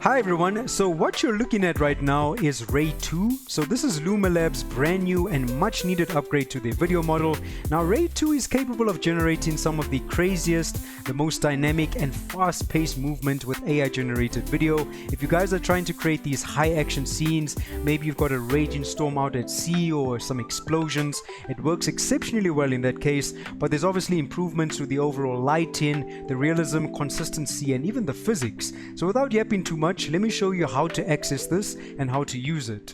Hi everyone, so what you're looking at right now is Ray 2. So this is Luma Labs' brand new and much needed upgrade to their video model. Now Ray 2 is capable of generating some of the craziest, the most dynamic and fast-paced movement with AI generated video. If you guys are trying to create these high action scenes, maybe you've got a raging storm out at sea or some explosions, it works exceptionally well in that case, but there's obviously improvements to the overall lighting, the realism, consistency and even the physics. So without yapping too much, let me show you how to access this and how to use it.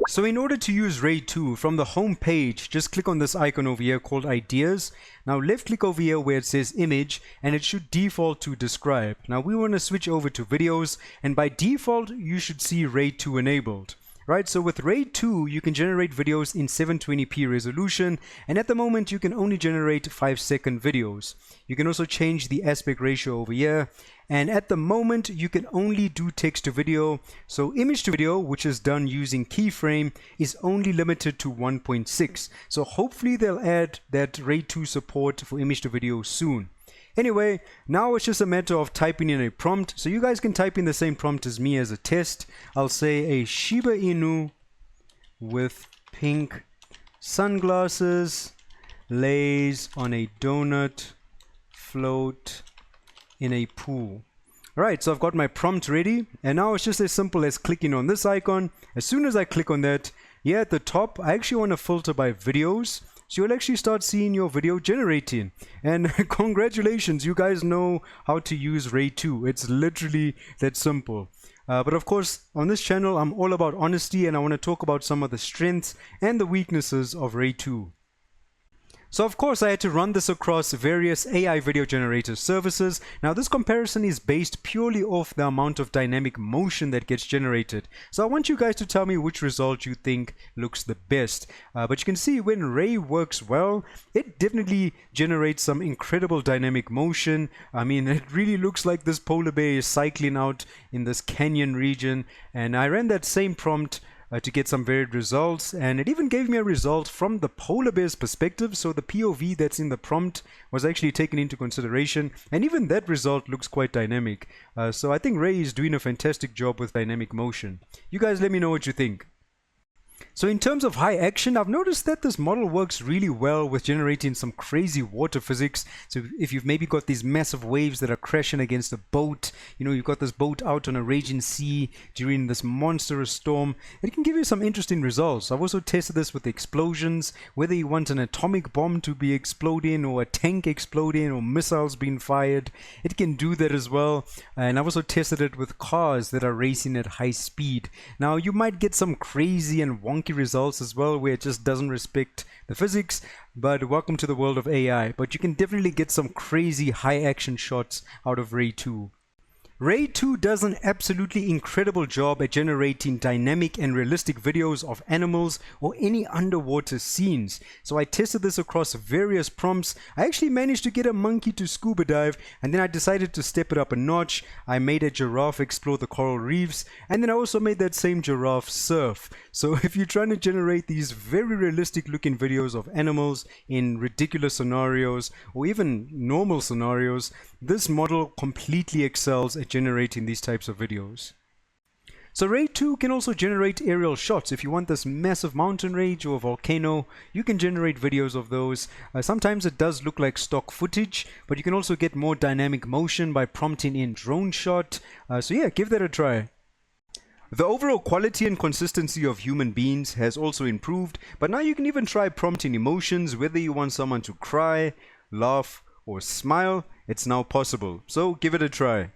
So in order to use Ray 2, from the home page, just click on this icon over here called Ideas. Now left click over here where it says Image, and it should default to Describe. Now we want to switch over to Videos, and by default you should see Ray 2 enabled. Right, so with Ray 2 you can generate videos in 720p resolution, and at the moment you can only generate 5-second videos. You can also change the aspect ratio over here, and at the moment you can only do text to video. So image to video, which is done using keyframe, is only limited to 1.6. So hopefully they'll add that Ray 2 support for image to video soon. Anyway, now it's just a matter of typing in a prompt. So you guys can type in the same prompt as me as a test. I'll say a Shiba Inu with pink sunglasses lays on a donut float in a pool. Alright, so I've got my prompt ready, and now it's just as simple as clicking on this icon. As soon as I click on that, here at the top, I actually want to filter by videos. So you'll actually start seeing your video generating. And congratulations, you guys know how to use Ray 2. It's literally that simple. But of course, on this channel, I'm all about honesty, and I want to talk about some of the strengths and the weaknesses of Ray 2. So of course I had to run this across various AI video generator services. Now this comparison is based purely off the amount of dynamic motion that gets generated. So I want you guys to tell me which result you think looks the best. But you can see when Ray works well, it definitely generates some incredible dynamic motion. I mean, it really looks like this polar bear is cycling out in this canyon region. And I ran that same prompt to get some varied results, and it even gave me a result from the polar bear's perspective. So the POV that's in the prompt was actually taken into consideration, and even that result looks quite dynamic. So I think Ray is doing a fantastic job with dynamic motion. You guys let me know what you think. So in terms of high action, I've noticed that this model works really well with generating some crazy water physics. So if you've maybe got these massive waves that are crashing against a boat, you know, you've got this boat out on a raging sea during this monstrous storm, it can give you some interesting results. I've also tested this with explosions, whether you want an atomic bomb to be exploding or a tank exploding or missiles being fired, it can do that as well. And I've also tested it with cars that are racing at high speed. Now you might get some crazy and wonky results as well, where it just doesn't respect the physics, but welcome to the world of AI. But you can definitely get some crazy high action shots out of Ray 2. Ray 2 does an absolutely incredible job at generating dynamic and realistic videos of animals or any underwater scenes. So I tested this across various prompts. I actually managed to get a monkey to scuba dive, and then I decided to step it up a notch. I made a giraffe explore the coral reefs, and then I also made that same giraffe surf. So if you're trying to generate these very realistic looking videos of animals in ridiculous scenarios or even normal scenarios, this model completely excels at generating these types of videos. So Ray 2 can also generate aerial shots. If you want this massive mountain range or volcano, you can generate videos of those. Sometimes it does look like stock footage, but you can also get more dynamic motion by prompting in drone shot. So yeah, give that a try. The overall quality and consistency of human beings has also improved, but now you can even try prompting emotions, whether you want someone to cry, laugh, or smile. It's now possible, so give it a try.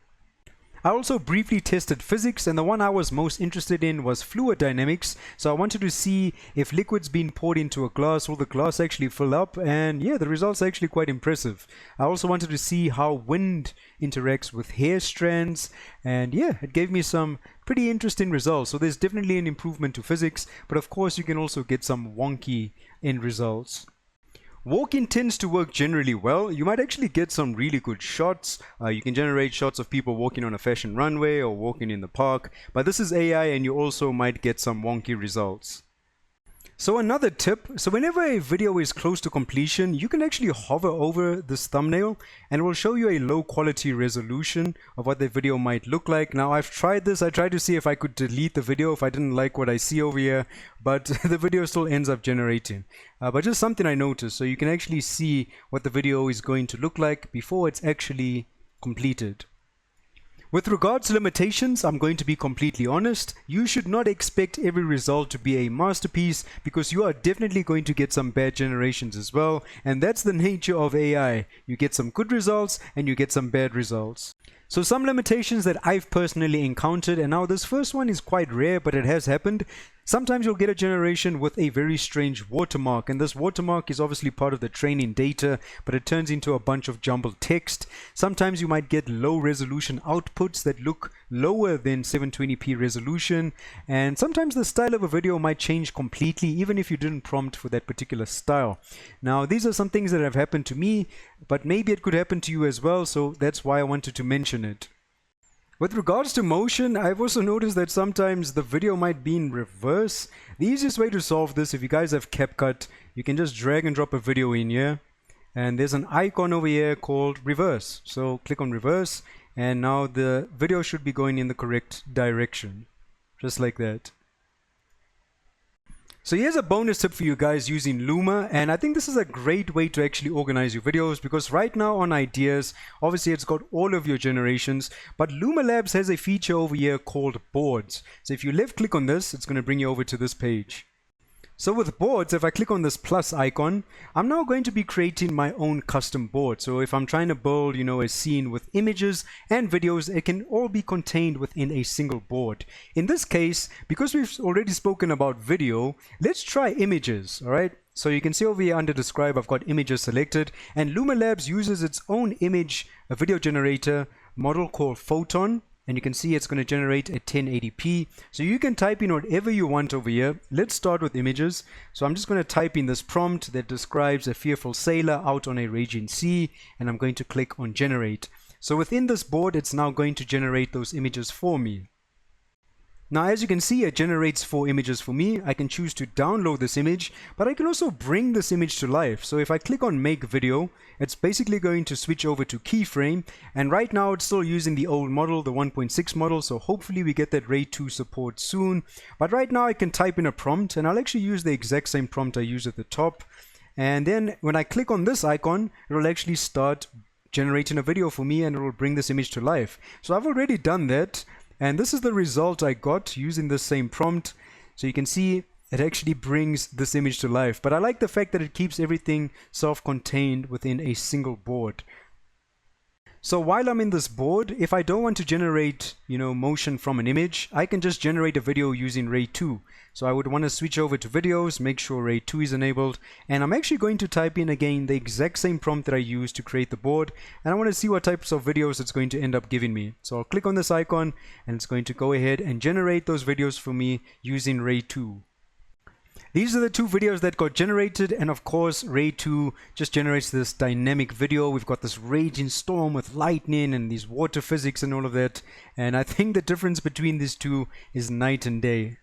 I also briefly tested physics, and the one I was most interested in was fluid dynamics. So I wanted to see if liquids being poured into a glass will the glass actually fill up, and yeah, the results are actually quite impressive. I also wanted to see how wind interacts with hair strands, and yeah, it gave me some pretty interesting results. So there's definitely an improvement to physics, but of course you can also get some wonky end results. Walking tends to work generally well. You might actually get some really good shots. You can generate shots of people walking on a fashion runway or walking in the park, but this is AI and you also might get some wonky results. So another tip, so whenever a video is close to completion, you can actually hover over this thumbnail and it will show you a low quality resolution of what the video might look like. Now I've tried this, I tried to see if I could delete the video if I didn't like what I see over here, but the video still ends up generating. But just something I noticed, so you can actually see what the video is going to look like before it's actually completed. With regards to limitations, I'm going to be completely honest. You should not expect every result to be a masterpiece because you are definitely going to get some bad generations as well. And that's the nature of AI. You get some good results and you get some bad results. So some limitations that I've personally encountered, and now this first one is quite rare, but it has happened. Sometimes you'll get a generation with a very strange watermark, and this watermark is obviously part of the training data, but it turns into a bunch of jumbled text. Sometimes you might get low resolution outputs that look lower than 720p resolution, and sometimes the style of a video might change completely even if you didn't prompt for that particular style. Now these are some things that have happened to me, but maybe it could happen to you as well, so that's why I wanted to mention it. With regards to motion, I've also noticed that sometimes the video might be in reverse. The easiest way to solve this, if you guys have CapCut, you can just drag and drop a video in here. And there's an icon over here called reverse. So click on reverse and now the video should be going in the correct direction. Just like that. So here's a bonus tip for you guys using Luma, and I think this is a great way to actually organize your videos because right now on Ideas, obviously it's got all of your generations, but Luma Labs has a feature over here called boards. So if you left click on this, it's going to bring you over to this page. So with boards, if I click on this plus icon, I'm now going to be creating my own custom board. So if I'm trying to build, a scene with images and videos, it can all be contained within a single board. In this case, because we've already spoken about video, let's try images, all right? So you can see over here under describe, I've got images selected, and Luma Labs uses its own image, a video generator model called Photon. And you can see it's going to generate a 1080p. So you can type in whatever you want over here. Let's start with images. So I'm just going to type in this prompt that describes a fearful sailor out on a raging sea. And I'm going to click on generate. So within this board, it's now going to generate those images for me. Now, as you can see, it generates 4 images for me. I can choose to download this image, but I can also bring this image to life. So if I click on make video, it's basically going to switch over to keyframe. And right now it's still using the old model, the 1.6 model. So hopefully we get that Ray 2 support soon. But right now I can type in a prompt and I'll actually use the exact same prompt I used at the top. And then when I click on this icon, it will actually start generating a video for me and it will bring this image to life. So I've already done that. And this is the result I got using the same prompt. So you can see it actually brings this image to life. But I like the fact that it keeps everything self-contained within a single board. So while I'm in this board, if I don't want to generate, motion from an image, I can just generate a video using Ray 2. So I would want to switch over to videos, make sure Ray 2 is enabled, and I'm actually going to type in again the exact same prompt that I used to create the board, and I want to see what types of videos it's going to end up giving me. So I'll click on this icon, and it's going to go ahead and generate those videos for me using Ray 2. These are the 2 videos that got generated, and of course Ray 2 just generates this dynamic video. We've got this raging storm with lightning and these water physics and all of that, and I think the difference between these 2 is night and day.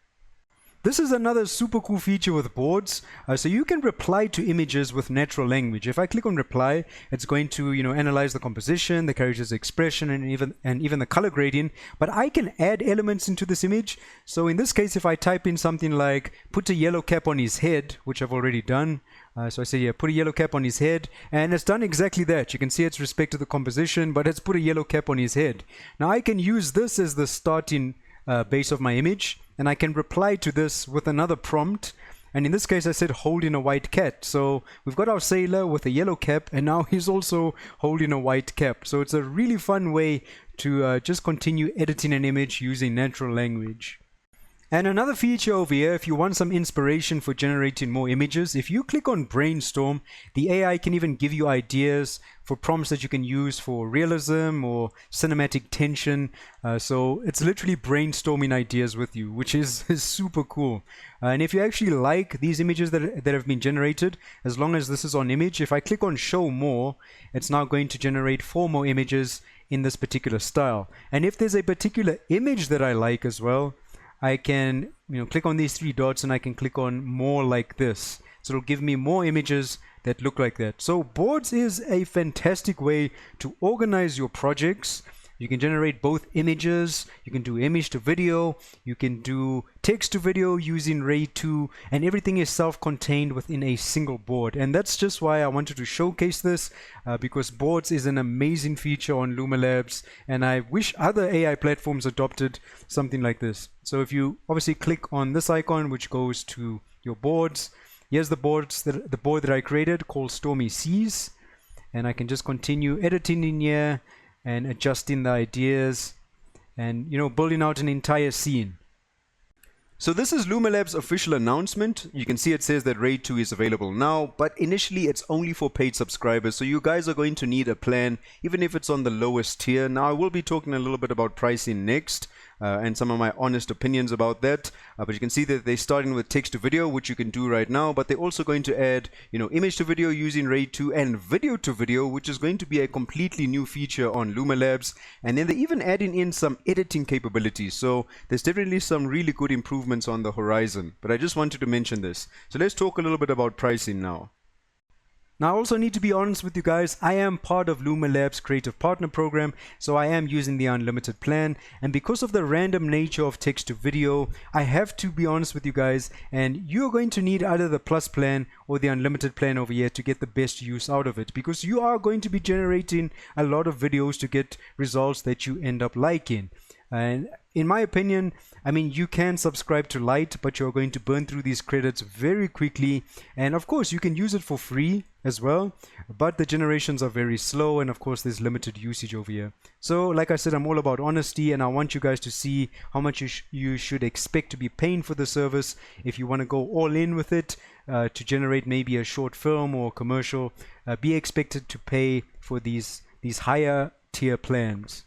This is another super cool feature with boards. So you can reply to images with natural language. If I click on reply, it's going to analyze the composition, the character's expression, and even the color gradient. But I can add elements into this image. So in this case, if I type in something like put a yellow cap on his head, which I've already done. So I say, yeah, put a yellow cap on his head, and it's done exactly that. You can see it's respect to the composition, but it's put a yellow cap on his head. Now I can use this as the starting base of my image, and I can reply to this with another prompt, and in this case I said holding a white cat. So we've got our sailor with a yellow cap, and now he's also holding a white cap. So it's a really fun way to just continue editing an image using natural language. And another feature over here, if you want some inspiration for generating more images, if you click on brainstorm, the AI can even give you ideas for prompts that you can use for realism or cinematic tension. So it's literally brainstorming ideas with you, which is super cool. And if you actually like these images that have been generated, as long as this is on image, if I click on show more, it's now going to generate 4 more images in this particular style. And if there's a particular image that I like as well, I can click on these three dots and I can click on more like this. So it'll give me more images that look like that. So boards is a fantastic way to organize your projects. You can generate both images, you can do image to video, you can do text to video using Ray 2, and everything is self-contained within a single board. And that's just why I wanted to showcase this, because boards is an amazing feature on Luma Labs, and I wish other AI platforms adopted something like this. So if you obviously click on this icon, which goes to your boards, here's the board that I created called Stormy Seas, and I can just continue editing in here and adjusting the ideas and building out an entire scene. So this is Luma Labs' official announcement. You can see it says that Ray 2 is available now, but initially it's only for paid subscribers, so you guys are going to need a plan, even if it's on the lowest tier. Now I will be talking a little bit about pricing next, and some of my honest opinions about that, but you can see that they're starting with text to video, which you can do right now, but they're also going to add image to video using Ray 2 and video to video, which is going to be a completely new feature on Luma Labs. And then they're even adding in some editing capabilities, so there's definitely some really good improvements on the horizon. But I just wanted to mention this. So let's talk a little bit about pricing now. Now I also need to be honest with you guys, I am part of Luma Labs Creative Partner Program, so I am using the unlimited plan, and because of the random nature of text to video, I have to be honest with you guys, and you're going to need either the plus plan or the unlimited plan over here to get the best use out of it, because you are going to be generating a lot of videos to get results that you end up liking. And in my opinion, you can subscribe to Lite, but you're going to burn through these credits very quickly. And of course, you can use it for free as well, but the generations are very slow, and of course, there's limited usage over here. So like I said, I'm all about honesty, and I want you guys to see how much you should expect to be paying for the service. If you want to go all in with it to generate maybe a short film or commercial, be expected to pay for these higher tier plans.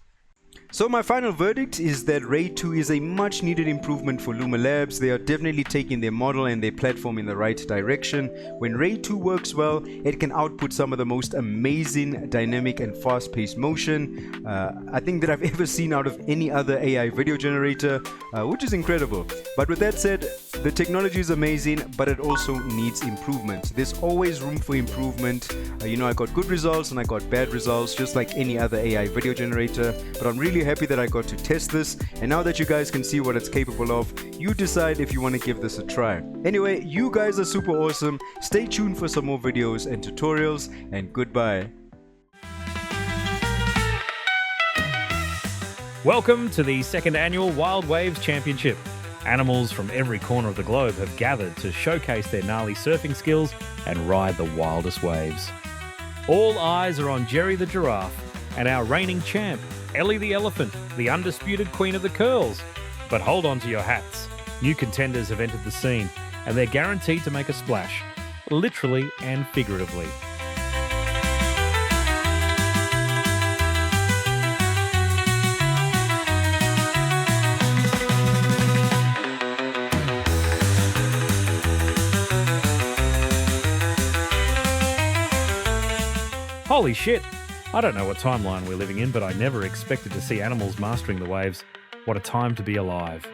So my final verdict is that Ray 2 is a much needed improvement for Luma Labs. They are definitely taking their model and their platform in the right direction. When Ray 2 works well, it can output some of the most amazing, dynamic and fast-paced motion I think that I've ever seen out of any other AI video generator, which is incredible. But with that said, the technology is amazing, but it also needs improvement. There's always room for improvement. I got good results and I got bad results, just like any other AI video generator, but I'm really happy that I got to test this, and now that you guys can see what it's capable of, you decide if you want to give this a try. Anyway, you guys are super awesome. Stay tuned for some more videos and tutorials, and goodbye. Welcome to the second annual Wild Waves Championship. Animals from every corner of the globe have gathered to showcase their gnarly surfing skills and ride the wildest waves. All eyes are on Jerry the giraffe and our reigning champ, Ellie the elephant, the undisputed queen of the curls. But hold on to your hats. New contenders have entered the scene, and they're guaranteed to make a splash, literally and figuratively. Holy shit! I don't know what timeline we're living in, but I never expected to see animals mastering the waves. What a time to be alive.